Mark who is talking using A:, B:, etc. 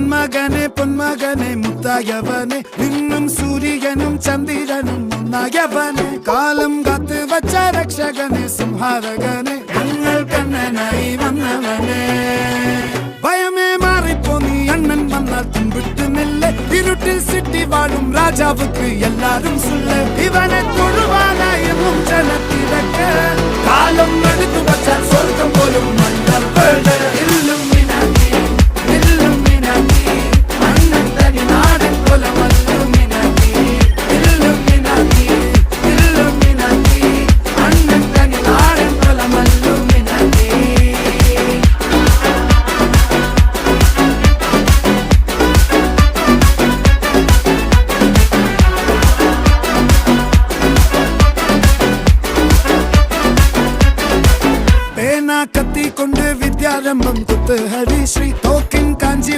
A: നന്മകനെ പൊന്മകനെ മുത്തായവനെ നിന്നും സൂര്യനും ചന്ദ്രനും ഒന്നായവനെ കാലം കാത്ത് വച്ച രക്ഷകനെ സംഹാരകനെ ഞങ്ങൾ കണ്ണനായി വന്നവനെ ഭയമേ മാറിപ്പോ നീ അണ്ണൻ വന്നാൽ തുമ്പിട്ട് നെല്ല് ഇരുട്ടിൽ സിറ്റി വാഴും രാജാവുക്ക് എല്ലാരും സുല്ല ഇവനെ തൊഴുവാനായും ജനത്തിരക്ക് കാലം എടുത്തു വച്ചാൽ സ്വർഗം പോലും മണ്ണൽ വീട് കത്തിക്കൊണ്ട് വിദ്യാരംഭം കുത്ത് ഹരിശ്രീ തോക്കിൻ കാഞ്ചി